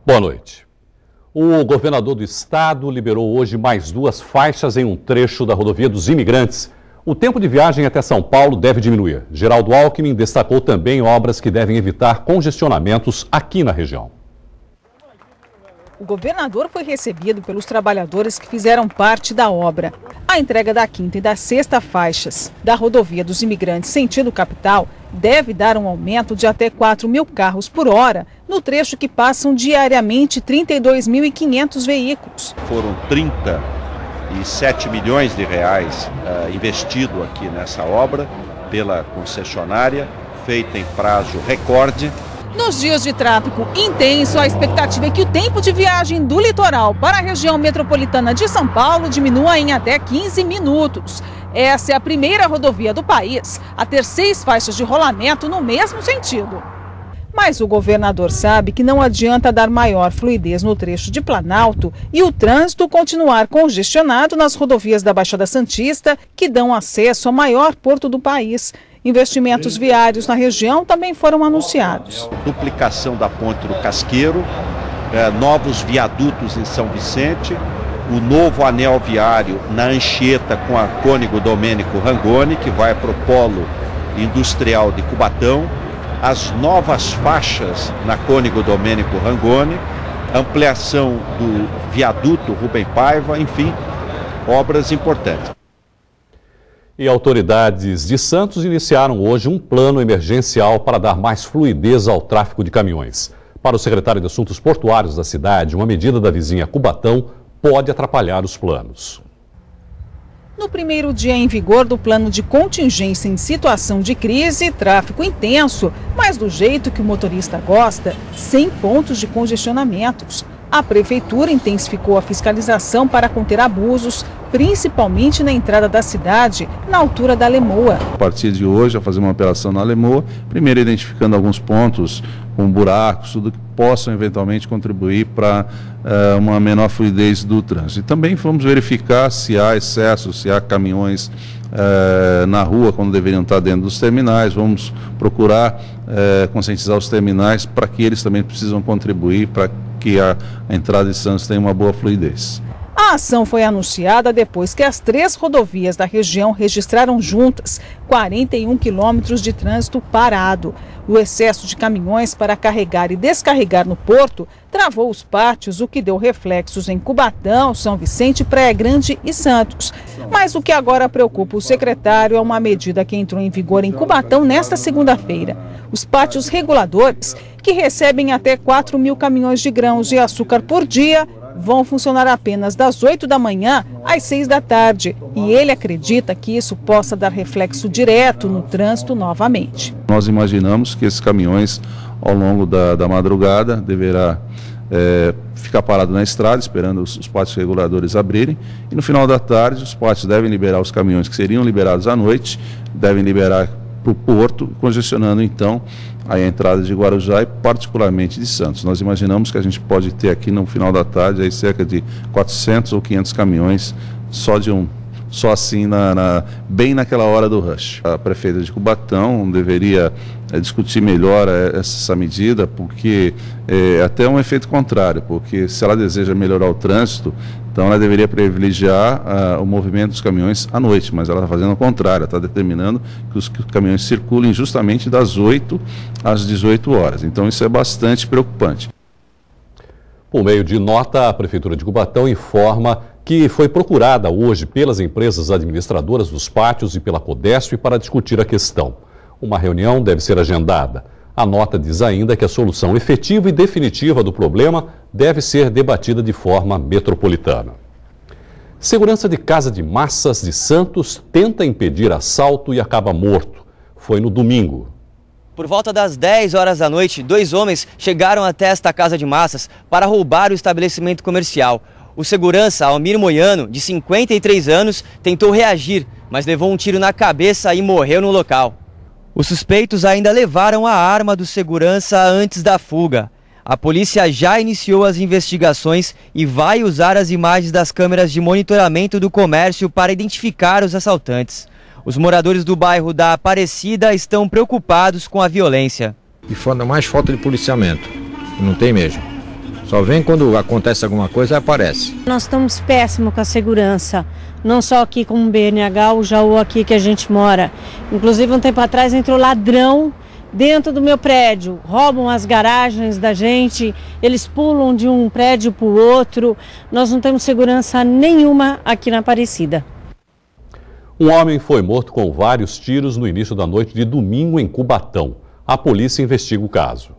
Boa noite. O governador do estado liberou hoje mais 2 faixas em um trecho da rodovia dos Imigrantes. O tempo de viagem até São Paulo deve diminuir. Geraldo Alckmin destacou também obras que devem evitar congestionamentos aqui na região. O governador foi recebido pelos trabalhadores que fizeram parte da obra. A entrega da 5ª e da 6ª faixas da rodovia dos Imigrantes sentido capital deve dar um aumento de até 4.000 carros por hora no trecho que passam diariamente 32.500 veículos. Foram 37 milhões de reais investido aqui nessa obra pela concessionária, feita em prazo recorde. Nos dias de tráfego intenso, a expectativa é que o tempo de viagem do litoral para a região metropolitana de São Paulo diminua em até 15 minutos. Essa é a primeira rodovia do país a ter 6 faixas de rolamento no mesmo sentido. Mas o governador sabe que não adianta dar maior fluidez no trecho de Planalto e o trânsito continuar congestionado nas rodovias da Baixada Santista, que dão acesso ao maior porto do país. Investimentos viários na região também foram anunciados. Duplicação da ponte do Casqueiro, novos viadutos em São Vicente, o novo anel viário na Anchieta com a Cônigo Domênico Rangoni, que vai para o polo industrial de Cubatão, as novas faixas na Cônigo Domênico Rangoni, ampliação do viaduto Rubem Paiva, enfim, obras importantes. E autoridades de Santos iniciaram hoje um plano emergencial para dar mais fluidez ao tráfego de caminhões. Para o secretário de Assuntos Portuários da cidade, uma medida da vizinha Cubatão pode atrapalhar os planos. No primeiro dia em vigor do plano de contingência em situação de crise, tráfego intenso, mas do jeito que o motorista gosta, sem pontos de congestionamentos. A prefeitura intensificou a fiscalização para conter abusos, principalmente na entrada da cidade, na altura da Lemoa. A partir de hoje, a fazer uma operação na Lemoa, primeiro identificando alguns pontos com buracos, tudo que possam eventualmente contribuir para uma menor fluidez do trânsito. E também vamos verificar se há excesso, se há caminhões na rua quando deveriam estar dentro dos terminais. Vamos procurar conscientizar os terminais para que eles também precisam contribuir para que a entrada de Santos tenha uma boa fluidez. A ação foi anunciada depois que as 3 rodovias da região registraram juntas 41 quilômetros de trânsito parado. O excesso de caminhões para carregar e descarregar no porto travou os pátios, o que deu reflexos em Cubatão, São Vicente, Praia Grande e Santos. Mas o que agora preocupa o secretário é uma medida que entrou em vigor em Cubatão nesta segunda-feira. Os pátios reguladores, que recebem até 4.000 caminhões de grãos e açúcar por dia, vão funcionar apenas das 8 da manhã às 6 da tarde. E ele acredita que isso possa dar reflexo direto no trânsito novamente. Nós imaginamos que esses caminhões, ao longo da madrugada, deverá ficar parado na estrada, esperando os pátios reguladores abrirem. E no final da tarde, os pátios devem liberar os caminhões que seriam liberados à noite, devem liberar para o porto, congestionando então a entrada de Guarujá e particularmente de Santos. Nós imaginamos que a gente pode ter aqui no final da tarde aí cerca de 400 ou 500 caminhões só assim bem naquela hora do rush. A prefeita de Cubatão deveria discutir melhor essa medida, porque é até um efeito contrário, porque se ela deseja melhorar o trânsito, então ela deveria privilegiar o movimento dos caminhões à noite, mas ela está fazendo o contrário, está determinando que os caminhões circulem justamente das 8 às 18 horas. Então isso é bastante preocupante. Por meio de nota, a Prefeitura de Cubatão informa que foi procurada hoje pelas empresas administradoras dos pátios e pela Codesp para discutir a questão. Uma reunião deve ser agendada. A nota diz ainda que a solução efetiva e definitiva do problema deve ser debatida de forma metropolitana. Segurança de Casa de Massas de Santos tenta impedir assalto e acaba morto. Foi no domingo. Por volta das 10 horas da noite, 2 homens chegaram até esta Casa de Massas para roubar o estabelecimento comercial. O segurança, Almir Moiano, de 53 anos, tentou reagir, mas levou um tiro na cabeça e morreu no local. Os suspeitos ainda levaram a arma do segurança antes da fuga. A polícia já iniciou as investigações e vai usar as imagens das câmeras de monitoramento do comércio para identificar os assaltantes. Os moradores do bairro da Aparecida estão preocupados com a violência. E mais falta de policiamento, não tem mesmo. Só vem quando acontece alguma coisa, aparece. Nós estamos péssimos com a segurança, não só aqui como BNH, o Jaú aqui que a gente mora. Inclusive, um tempo atrás entrou ladrão dentro do meu prédio, roubam as garagens da gente, eles pulam de um prédio para o outro. Nós não temos segurança nenhuma aqui na Aparecida. Um homem foi morto com vários tiros no início da noite de domingo em Cubatão. A polícia investiga o caso.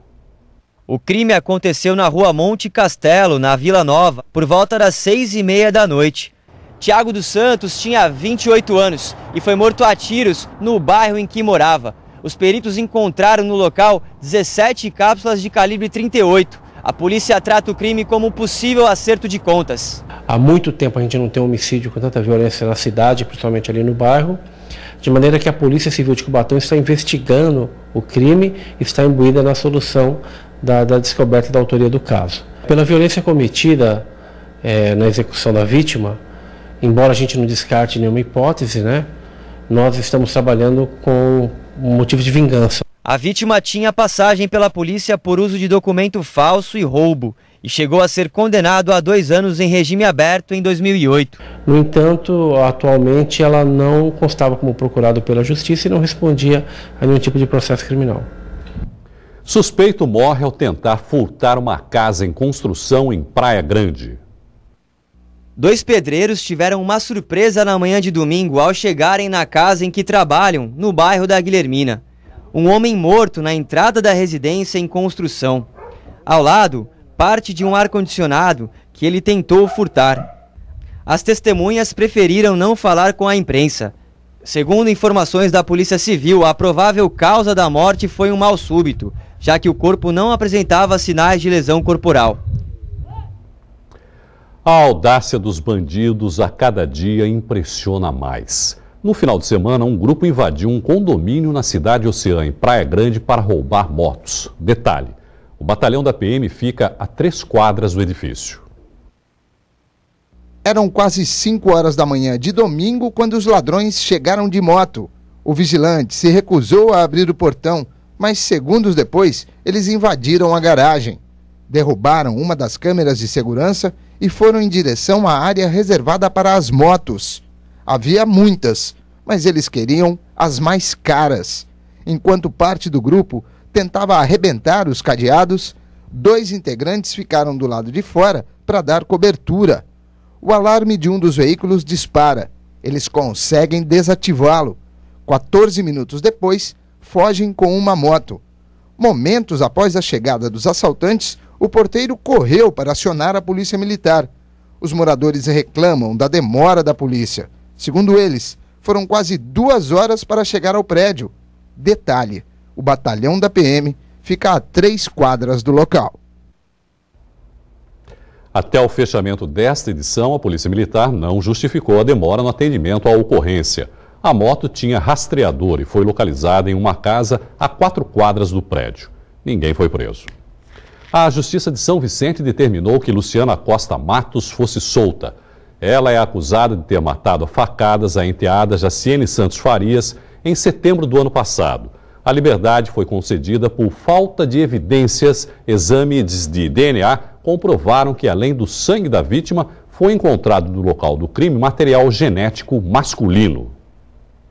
O crime aconteceu na rua Monte Castelo, na Vila Nova, por volta das 6h30 da noite. Tiago dos Santos tinha 28 anos e foi morto a tiros no bairro em que morava. Os peritos encontraram no local 17 cápsulas de calibre 38. A polícia trata o crime como possível acerto de contas. Há muito tempo a gente não tem um homicídio com tanta violência na cidade, principalmente ali no bairro, de maneira que a Polícia Civil de Cubatão está investigando o crime e está imbuída na solução da descoberta da autoria do caso. Pela violência cometida na execução da vítima, embora a gente não descarte nenhuma hipótese, nós estamos trabalhando com motivo de vingança. A vítima tinha passagem pela polícia por uso de documento falso e roubo e chegou a ser condenado a 2 anos em regime aberto em 2008. No entanto, atualmente ela não constava como procurado pela justiça e não respondia a nenhum tipo de processo criminal. Suspeito morre ao tentar furtar uma casa em construção em Praia Grande. 2 pedreiros tiveram uma surpresa na manhã de domingo ao chegarem na casa em que trabalham, no bairro da Guilhermina. Um homem morto na entrada da residência em construção. Ao lado, parte de um ar-condicionado que ele tentou furtar. As testemunhas preferiram não falar com a imprensa. Segundo informações da Polícia Civil, a provável causa da morte foi um mal súbito, já que o corpo não apresentava sinais de lesão corporal. A audácia dos bandidos a cada dia impressiona mais. No final de semana, um grupo invadiu um condomínio na cidade Oceã, em Praia Grande, para roubar motos. Detalhe, o batalhão da PM fica a 3 quadras do edifício. Eram quase 5 horas da manhã de domingo quando os ladrões chegaram de moto. O vigilante se recusou a abrir o portão, mas segundos depois eles invadiram a garagem. Derrubaram uma das câmeras de segurança e foram em direção à área reservada para as motos. Havia muitas, mas eles queriam as mais caras. Enquanto parte do grupo tentava arrebentar os cadeados, 2 integrantes ficaram do lado de fora para dar cobertura. O alarme de um dos veículos dispara. Eles conseguem desativá-lo. 14 minutos depois, fogem com uma moto. Momentos após a chegada dos assaltantes, o porteiro correu para acionar a polícia militar. Os moradores reclamam da demora da polícia. Segundo eles, foram quase 2 horas para chegar ao prédio. Detalhe, o batalhão da PM fica a 3 quadras do local. Até o fechamento desta edição, a Polícia Militar não justificou a demora no atendimento à ocorrência. A moto tinha rastreador e foi localizada em uma casa a 4 quadras do prédio. Ninguém foi preso. A Justiça de São Vicente determinou que Luciana Costa Matos fosse solta. Ela é acusada de ter matado a facadas a enteada Jaciene Santos Farias em setembro do ano passado. A liberdade foi concedida por falta de evidências. Exames de DNA comprovaram que, além do sangue da vítima, foi encontrado no local do crime material genético masculino.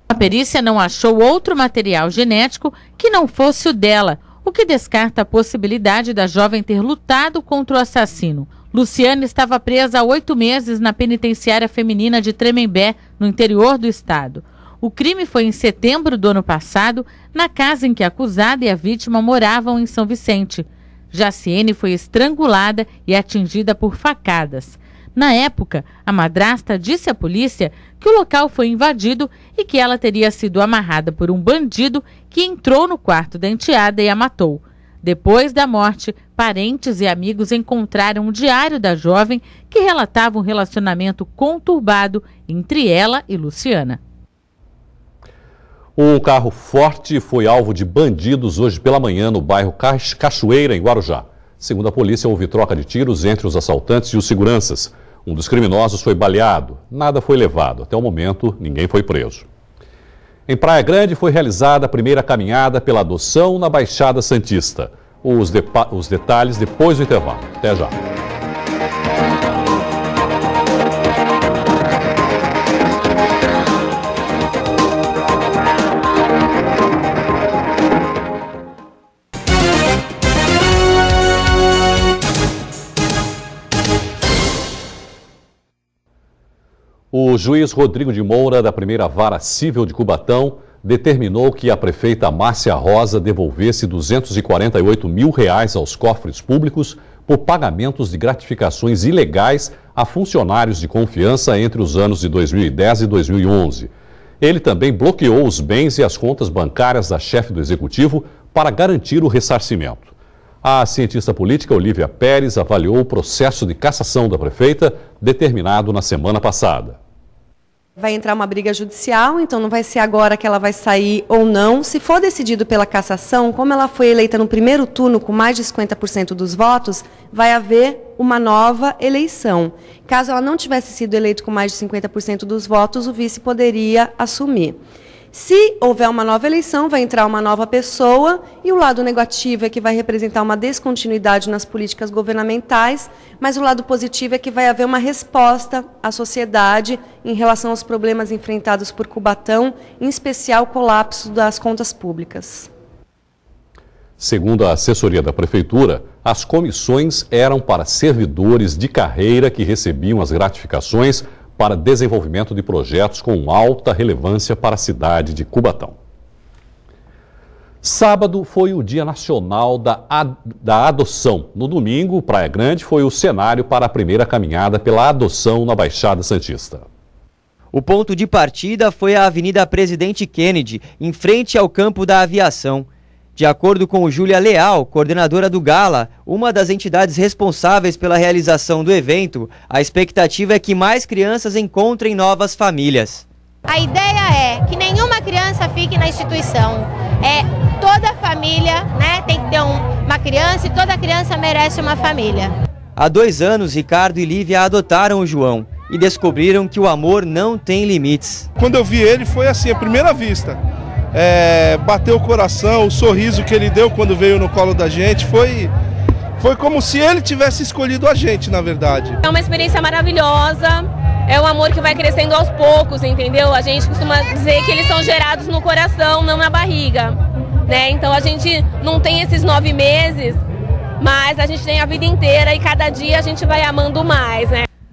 A perícia não achou outro material genético que não fosse o dela, o que descarta a possibilidade da jovem ter lutado contra o assassino. Luciana estava presa há 8 meses na penitenciária feminina de Tremembé, no interior do estado. O crime foi em setembro do ano passado, na casa em que a acusada e a vítima moravam em São Vicente. Jaciene foi estrangulada e atingida por facadas. Na época, a madrasta disse à polícia que o local foi invadido e que ela teria sido amarrada por um bandido que entrou no quarto da enteada e a matou. Depois da morte, parentes e amigos encontraram um diário da jovem que relatava um relacionamento conturbado entre ela e Luciana. Um carro forte foi alvo de bandidos hoje pela manhã no bairro Cachoeira, em Guarujá. Segundo a polícia, houve troca de tiros entre os assaltantes e os seguranças. Um dos criminosos foi baleado. Nada foi levado. Até o momento, ninguém foi preso. Em Praia Grande foi realizada a primeira caminhada pela adoção na Baixada Santista. Os detalhes depois do intervalo. Até já. O juiz Rodrigo de Moura, da primeira vara civil de Cubatão, determinou que a prefeita Márcia Rosa devolvesse R$248 mil aos cofres públicos por pagamentos de gratificações ilegais a funcionários de confiança entre os anos de 2010 e 2011. Ele também bloqueou os bens e as contas bancárias da chefe do executivo para garantir o ressarcimento. A cientista política Olívia Pérez avaliou o processo de cassação da prefeita, determinado na semana passada. Vai entrar uma briga judicial, então não vai ser agora que ela vai sair ou não. Se for decidido pela cassação, como ela foi eleita no primeiro turno com mais de 50% dos votos, vai haver uma nova eleição. Caso ela não tivesse sido eleita com mais de 50% dos votos, o vice poderia assumir. Se houver uma nova eleição, vai entrar uma nova pessoa e o lado negativo é que vai representar uma descontinuidade nas políticas governamentais, mas o lado positivo é que vai haver uma resposta à sociedade em relação aos problemas enfrentados por Cubatão, em especial o colapso das contas públicas. Segundo a assessoria da Prefeitura, as comissões eram para servidores de carreira que recebiam as gratificações para desenvolvimento de projetos com alta relevância para a cidade de Cubatão. Sábado foi o Dia Nacional da Adoção. No domingo, Praia Grande foi o cenário para a primeira caminhada pela adoção na Baixada Santista. O ponto de partida foi a Avenida Presidente Kennedy, em frente ao Campo da Aviação. De acordo com Júlia Leal, coordenadora do Gala, uma das entidades responsáveis pela realização do evento, a expectativa é que mais crianças encontrem novas famílias. A ideia é que nenhuma criança fique na instituição. Toda família, tem que ter uma criança e toda criança merece uma família. Há 2 anos, Ricardo e Lívia adotaram o João e descobriram que o amor não tem limites. Quando eu vi ele foi assim, à primeira vista. Bateu o coração, o sorriso que ele deu quando veio no colo da gente, foi como se ele tivesse escolhido a gente, na verdade. É uma experiência maravilhosa, é um amor que vai crescendo aos poucos, entendeu? A gente costuma dizer que eles são gerados no coração, não na barriga, Então a gente não tem esses 9 meses, mas a gente tem a vida inteira e cada dia a gente vai amando mais,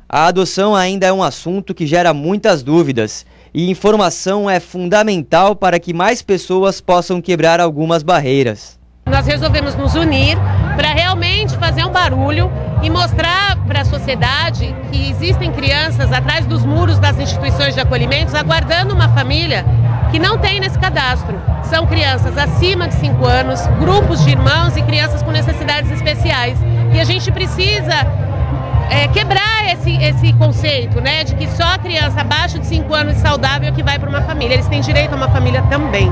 A adoção ainda é um assunto que gera muitas dúvidas. E informação é fundamental para que mais pessoas possam quebrar algumas barreiras. Nós resolvemos nos unir para realmente fazer um barulho e mostrar para a sociedade que existem crianças atrás dos muros das instituições de acolhimento aguardando uma família que não tem nesse cadastro. São crianças acima de 5 anos, grupos de irmãos e crianças com necessidades especiais. E a gente precisa quebrar esse conceito, de que só a criança abaixo de 5 anos saudável é que vai para uma família. Eles têm direito a uma família também.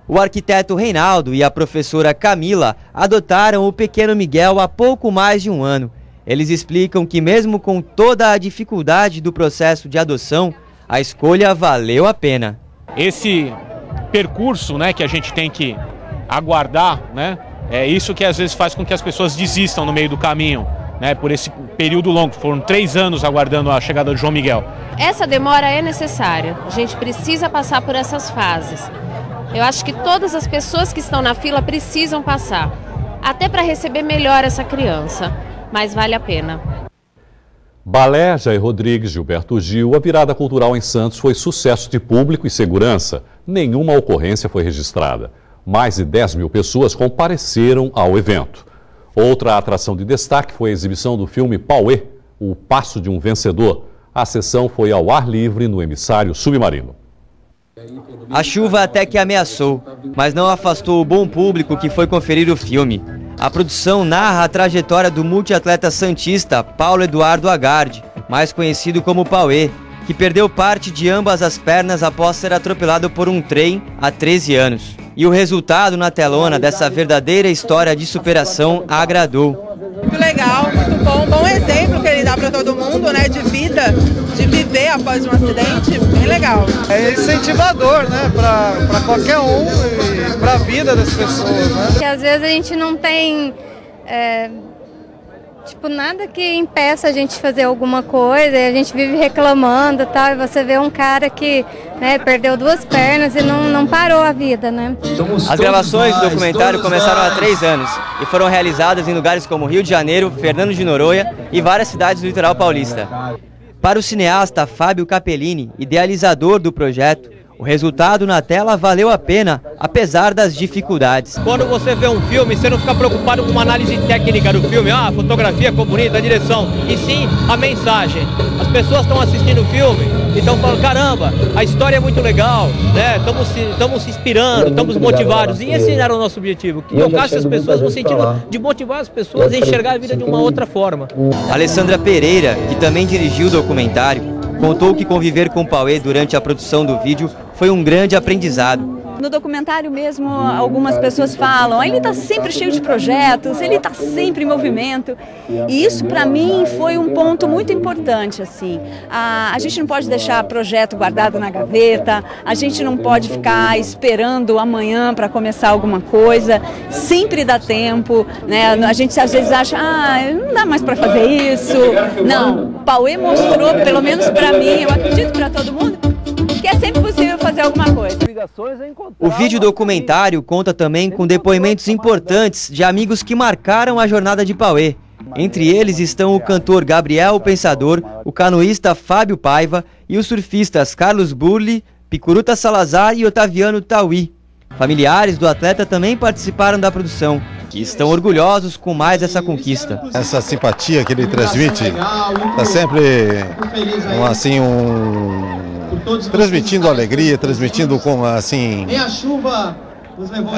O arquiteto Reinaldo e a professora Camila adotaram o pequeno Miguel há pouco mais de 1 ano. Eles explicam que mesmo com toda a dificuldade do processo de adoção, a escolha valeu a pena. Esse percurso, que a gente tem que aguardar, é isso que às vezes faz com que as pessoas desistam no meio do caminho. Por esse período longo, foram 3 anos aguardando a chegada do João Miguel. Essa demora é necessária, a gente precisa passar por essas fases. Eu acho que todas as pessoas que estão na fila precisam passar, até para receber melhor essa criança, mas vale a pena. Balé, Jair Rodrigues, Gilberto Gil, a virada cultural em Santos foi sucesso de público e segurança. Nenhuma ocorrência foi registrada. Mais de 10 mil pessoas compareceram ao evento. Outra atração de destaque foi a exibição do filme Pauê, O Passo de um Vencedor. A sessão foi ao ar livre no emissário submarino. A chuva até que ameaçou, mas não afastou o bom público que foi conferir o filme. A produção narra a trajetória do multiatleta santista Paulo Eduardo Agardi, mais conhecido como Pauê, que perdeu parte de ambas as pernas após ser atropelado por um trem há 13 anos. E o resultado na telona dessa verdadeira história de superação agradou. Muito legal, muito bom, bom exemplo que ele dá para todo mundo, né, de vida, de viver após um acidente, bem legal. É incentivador, né, para qualquer um e para a vida das pessoas, né. Porque às vezes a gente não tem, nada que impeça a gente de fazer alguma coisa, e a gente vive reclamando e tal, e você vê um cara que, né, perdeu 2 pernas e não parou a vida, né? As gravações do documentário começaram há 3 anos e foram realizadas em lugares como Rio de Janeiro, Fernando de Noronha e várias cidades do litoral paulista. Para o cineasta Fábio Capellini, idealizador do projeto, o resultado na tela valeu a pena, apesar das dificuldades. Quando você vê um filme, você não fica preocupado com uma análise técnica do filme, a fotografia ficou bonita, a direção, e sim a mensagem. As pessoas estão assistindo o filme e estão falando, caramba, a história é muito legal, né? Estamos se inspirando, estamos motivados, e esse era o nosso objetivo, que tocasse as pessoas no sentido de motivar as pessoas a enxergar a vida de uma outra forma. Alessandra Pereira, que também dirigiu o documentário, contou que conviver com Pauê durante a produção do vídeo foi um grande aprendizado. No documentário mesmo, algumas pessoas falam, ele está sempre cheio de projetos, ele está sempre em movimento. E isso, para mim, foi um ponto muito importante, assim. A gente não pode deixar projeto guardado na gaveta, a gente não pode ficar esperando amanhã para começar alguma coisa, sempre dá tempo, né? A gente às vezes acha, não dá mais para fazer isso. Não, Pauê mostrou, pelo menos para mim, eu acredito para todo mundo, que é sempre possível fazer alguma coisa. O vídeo documentário conta também com depoimentos importantes de amigos que marcaram a jornada de Pauê. Entre eles estão o cantor Gabriel Pensador, o canoísta Fábio Paiva e os surfistas Carlos Burli, Picuruta Salazar e Otaviano Tauí. Familiares do atleta também participaram da produção e estão orgulhosos com mais essa conquista. Essa simpatia que ele transmite está sempre transmitindo alegria, transmitindo a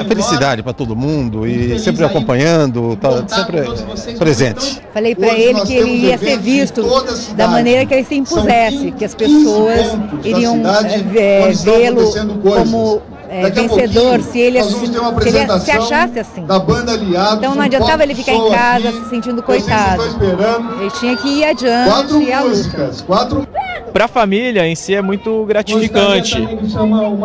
felicidade para todo mundo e sempre acompanhando, sempre presente. Falei para ele que ele ia ser visto da maneira que ele se impusesse, que as pessoas iriam vê-lo como vencedor, se ele se achasse assim. Então não adiantava ele ficar em casa se sentindo coitado. Ele tinha que ir adiante e à luta. Para a família em si é muito gratificante,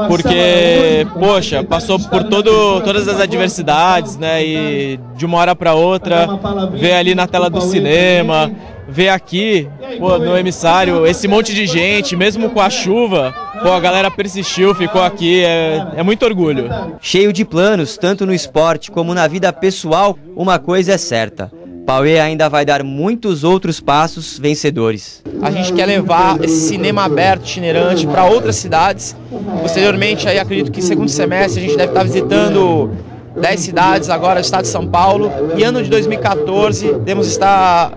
porque, poxa, passou por todas as adversidades, né, e de uma hora para outra, ver ali na tela do cinema, ver aqui, no emissário, esse monte de gente, mesmo com a chuva, a galera persistiu, ficou aqui, é muito orgulho. Cheio de planos, tanto no esporte como na vida pessoal, uma coisa é certa: Pauê ainda vai dar muitos outros passos vencedores. A gente quer levar esse cinema aberto, itinerante, para outras cidades. Posteriormente, aí acredito que segundo semestre a gente deve estar visitando 10 cidades agora do estado de São Paulo. E ano de 2014, devemos estar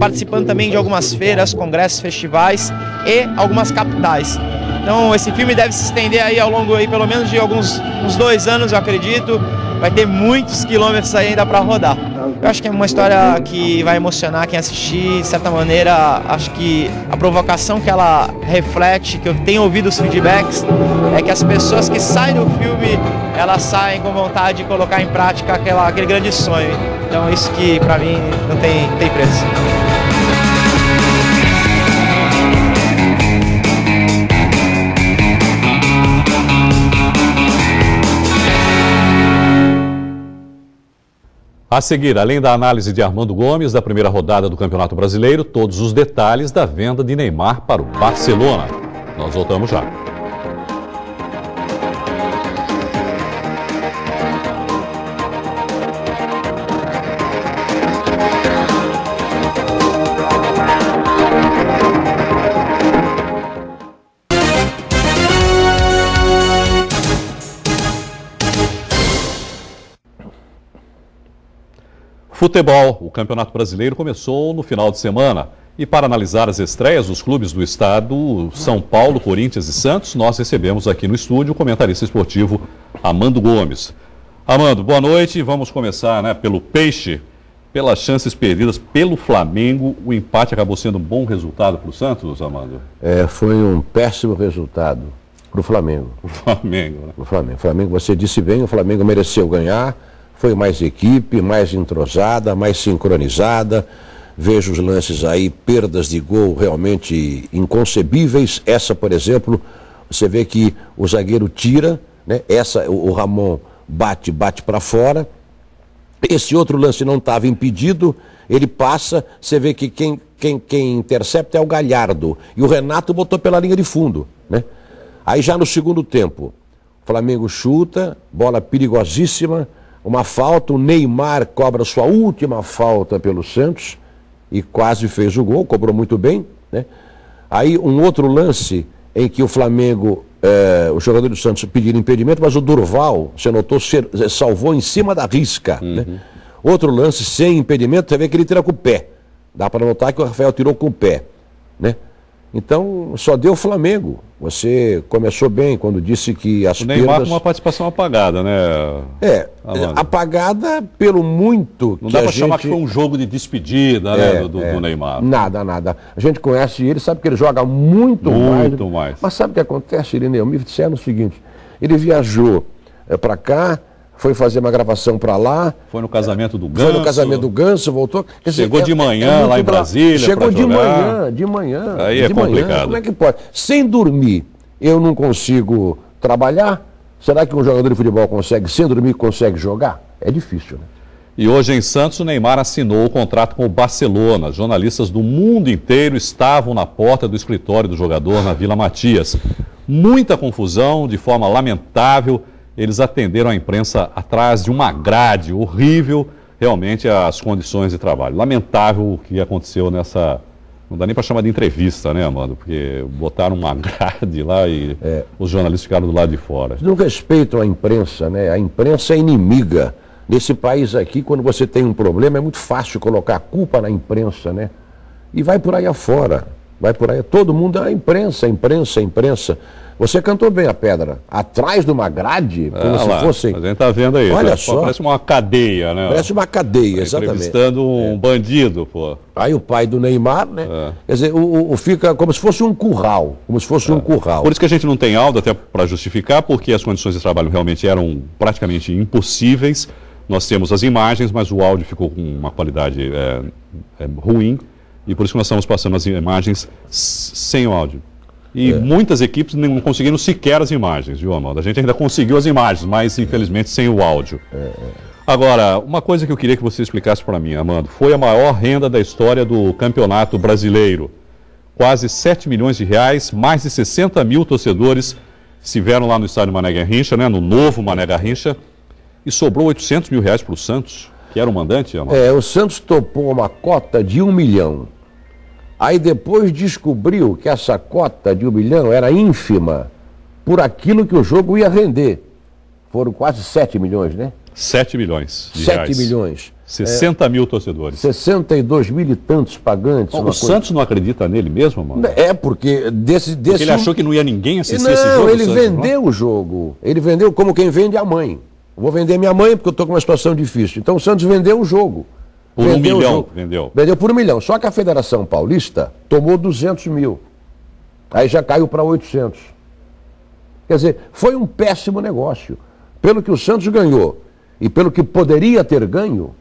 participando também de algumas feiras, congressos, festivais e algumas capitais. Então esse filme deve se estender aí ao longo aí, pelo menos de uns 2 anos, eu acredito. Vai ter muitos quilômetros aí ainda para rodar. Eu acho que é uma história que vai emocionar quem assistir. De certa maneira, acho que a provocação que ela reflete, que eu tenho ouvido os feedbacks, é que as pessoas que saem do filme, elas saem com vontade de colocar em prática aquele grande sonho. Então isso que para mim não tem preço. A seguir, além da análise de Armando Gomes da primeira rodada do Campeonato Brasileiro, todos os detalhes da venda de Neymar para o Barcelona. Nós voltamos já. Futebol. O Campeonato Brasileiro começou no final de semana. E para analisar as estreias dos clubes do estado, São Paulo, Corinthians e Santos, nós recebemos aqui no estúdio o comentarista esportivo Armando Gomes. Armando, boa noite. Vamos começar pelo Peixe. Pelas chances perdidas pelo Flamengo, o empate acabou sendo um bom resultado para o Santos, Armando? Foi um péssimo resultado. Para o Flamengo. Flamengo, né? O Flamengo, você disse bem, o Flamengo mereceu ganhar, foi mais equipe, mais entrosada, mais sincronizada. Vejo os lances aí, perdas de gol realmente inconcebíveis. Essa, por exemplo, você vê que o zagueiro tira, né? Essa, o Ramon bate para fora. Esse outro lance não estava impedido, ele passa, você vê que quem intercepta é o Galhardo. E o Renato botou pela linha de fundo, né? Aí já no segundo tempo, o Flamengo chuta, bola perigosíssima, uma falta, o Neymar cobra sua última falta pelo Santos e quase fez o gol, cobrou muito bem, né? Aí um outro lance em que o Flamengo, os jogadores do Santos pediram impedimento, mas o Durval, você notou, salvou em cima da risca, né? Outro lance sem impedimento, você vê que ele tira com o pé. Dá para notar que o Rafael tirou com o pé, né? Então, só deu o Flamengo. Você começou bem quando disse que as perdas... O Neymar com uma participação apagada, né? Apagada pelo muito Não dá para chamar que foi um jogo de despedida, né, do Neymar. Nada. A gente conhece ele, sabe que ele joga muito mais. Mas sabe o que acontece, Irineu? Me disseram o seguinte, ele viajou para cá, foi fazer uma gravação para lá. Foi no casamento do Ganso. Voltou. Chegou de manhã lá em Brasília. Chegou de manhã. Aí é complicado. Como é que pode? Sem dormir, eu não consigo trabalhar? Será que um jogador de futebol consegue, sem dormir, consegue jogar? É difícil, né? E hoje em Santos, o Neymar assinou o contrato com o Barcelona. Jornalistas do mundo inteiro estavam na porta do escritório do jogador na Vila Matias. Muita confusão, de forma lamentável. Eles atenderam a imprensa atrás de uma grade horrível, realmente, as condições de trabalho. Lamentável o que aconteceu nessa... Não dá nem para chamar de entrevista, né, Amando? Porque botaram uma grade lá e os jornalistas ficaram do lado de fora. Não respeitam a imprensa, né? A imprensa é inimiga. Nesse país aqui, quando você tem um problema, é muito fácil colocar a culpa na imprensa, né? E vai por aí afora. Vai por aí. Todo mundo é imprensa. Você cantou bem a pedra. Atrás de uma grade, como se fosse... A gente está vendo aí. Olha só. Parece uma cadeia, né? Parece uma cadeia, exatamente. Entrevistando um bandido, pô. Aí o pai do Neymar, né? Quer dizer, fica como se fosse um curral. Por isso que a gente não tem áudio, até para justificar, porque as condições de trabalho realmente eram praticamente impossíveis. Nós temos as imagens, mas o áudio ficou com uma qualidade ruim. E por isso que nós estamos passando as imagens sem o áudio. E muitas equipes não conseguiram sequer as imagens, viu, Amanda? A gente ainda conseguiu as imagens, mas infelizmente sem o áudio. Agora, uma coisa que eu queria que você explicasse para mim, Amanda, foi a maior renda da história do Campeonato Brasileiro. Quase 7 milhões de reais, mais de 60 mil torcedores estiveram lá no estádio Mané Garrincha, né, no novo Mané Garrincha, e sobrou 800 mil reais para o Santos, que era o mandante, Amanda. O Santos topou uma cota de 1 milhão. Aí depois descobriu que essa cota de 1 milhão era ínfima por aquilo que o jogo ia render. Foram quase 7 milhões, né? 7 milhões de 7 reais. Milhões. 60 mil torcedores. 62 mil e tantos pagantes. O Santos não acredita nele mesmo, mano? Porque porque ele achou que não ia ninguém assistir esse jogo? Não, ele vendeu o jogo. Ele vendeu como quem vende a mãe. Vou vender minha mãe porque eu estou com uma situação difícil. Então o Santos vendeu o jogo. Por 1 milhão, vendeu. Vendeu por 1 milhão. Só que a Federação Paulista tomou 200 mil. Aí já caiu para 800. Quer dizer, foi um péssimo negócio. Pelo que o Santos ganhou e pelo que poderia ter ganho,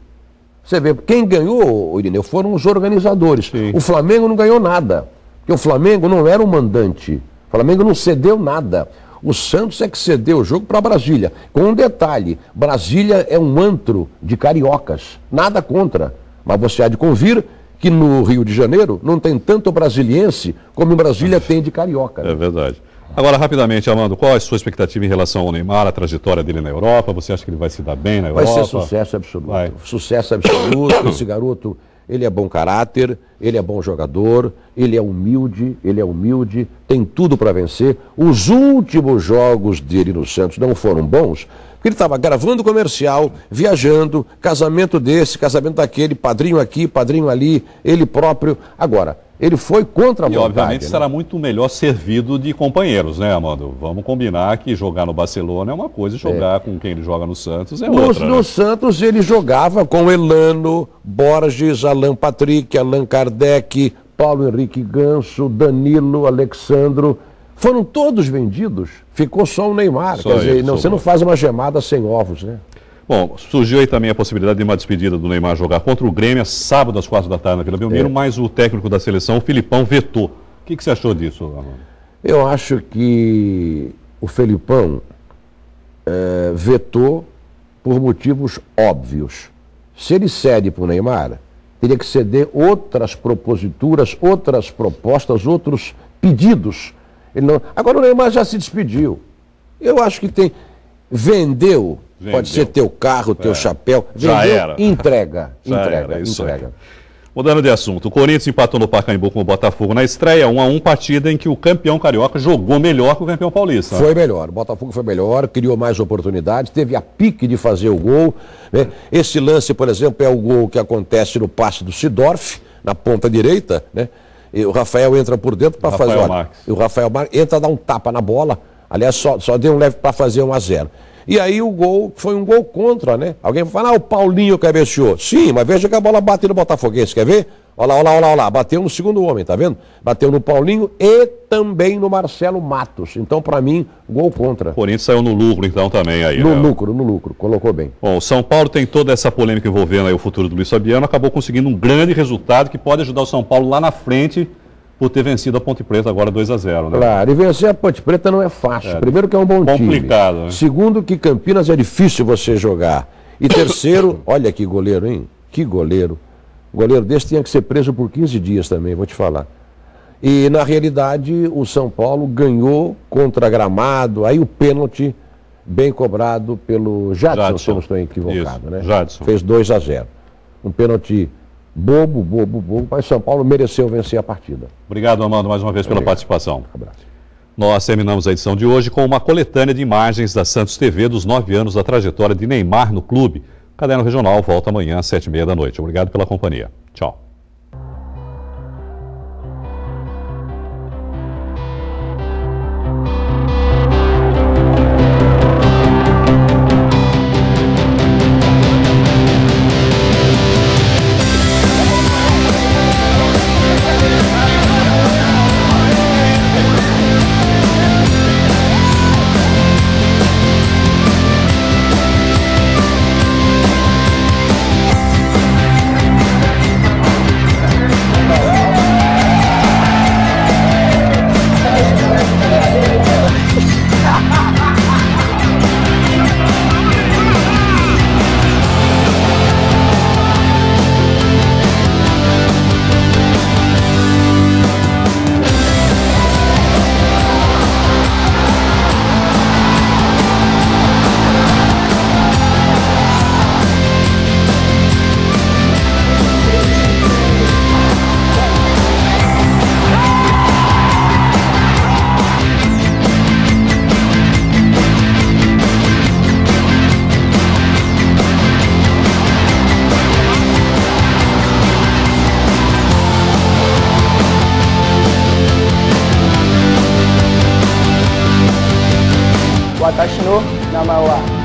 você vê, quem ganhou, Irineu, foram os organizadores. Sim. O Flamengo não ganhou nada. Porque o Flamengo não era o mandante. O Flamengo não cedeu nada. O Santos é que cedeu o jogo para Brasília. Com um detalhe, Brasília é um antro de cariocas. Nada contra. Mas você há de convir que no Rio de Janeiro não tem tanto brasiliense como em Brasília tem de carioca. Né? É verdade. Agora, rapidamente, Amando, qual é a sua expectativa em relação ao Neymar, a trajetória dele na Europa? Você acha que ele vai se dar bem na Europa? Vai ser sucesso absoluto. Sucesso absoluto. Esse garoto, ele é bom caráter, ele é bom jogador, ele é humilde, tem tudo para vencer. Os últimos jogos dele no Santos não foram bons, porque ele estava gravando comercial, viajando, casamento desse, casamento daquele, padrinho aqui, padrinho ali, ele próprio. Agora, ele foi contra a vontade. E obviamente será muito melhor servido de companheiros, né, Amando? Vamos combinar que jogar no Barcelona é uma coisa e jogar com quem ele joga no Santos é outra. No Santos ele jogava com Elano, Borges, Alan Patrick, Allan Kardec, Paulo Henrique Ganso, Danilo, Alexandro. Foram todos vendidos. Ficou só o Neymar. Só quer dizer, ele, não, você não faz uma gemada sem ovos, né? Bom, surgiu aí também a possibilidade de uma despedida do Neymar jogar contra o Grêmio, sábado às 4 da tarde na Vila Belmiro, mas o técnico da seleção, o Filipão, vetou. O que você achou disso, Armando? Eu acho que o Felipão vetou por motivos óbvios. Se ele cede para o Neymar, teria que ceder outras proposituras, outras propostas, outros pedidos. Ele não... Agora o Neymar já se despediu. Eu acho que tem... Vendeu. Pode ser teu carro, teu chapéu. Vendeu, já era. Entrega. Isso aí. Mudando de assunto, o Corinthians empatou no Pacaembu com o Botafogo na estreia, 1-1, partida em que o campeão carioca jogou melhor que o campeão paulista. Foi melhor, o Botafogo foi melhor, criou mais oportunidades, teve a pique de fazer o gol, né? Esse lance, por exemplo, é o gol que acontece no passe do Sidorf, na ponta direita, né? E o Rafael entra por dentro para fazer... o Rafael Marques entra, dá um tapa na bola, aliás, só deu um leve para fazer 1-0. E aí o gol foi um gol contra, né? Alguém fala, o Paulinho cabeceou. Sim, mas veja que a bola bateu no Botafoguense, quer ver? Olha lá. Bateu no segundo homem, tá vendo? Bateu no Paulinho e também no Marcelo Matos. Então, para mim, gol contra. O Corinthians saiu no lucro, então, também aí. No lucro, colocou bem. Bom, o São Paulo tem toda essa polêmica envolvendo aí o futuro do Luiz Fabiano, acabou conseguindo um grande resultado que pode ajudar o São Paulo lá na frente, por ter vencido a Ponte Preta agora 2-0, né? Claro, e vencer a Ponte Preta não é fácil. Primeiro que é um bom time. Complicado, né? Segundo que Campinas é difícil você jogar. E terceiro, olha que goleiro, hein? Que goleiro. Goleiro desse tinha que ser preso por 15 dias também, vou te falar. E na realidade o São Paulo ganhou contra Gramado, aí o pênalti bem cobrado pelo Jadson, se eu não estou equivocado, né? Jadson. Fez 2-0. Um pênalti bobo, mas São Paulo mereceu vencer a partida. Obrigado, Armando, mais uma vez pela participação. Um abraço. Nós terminamos a edição de hoje com uma coletânea de imagens da Santos TV dos 9 anos da trajetória de Neymar no clube. O Caderno Regional volta amanhã às 7h30 da noite. Obrigado pela companhia. Tchau. Watashi no nama wa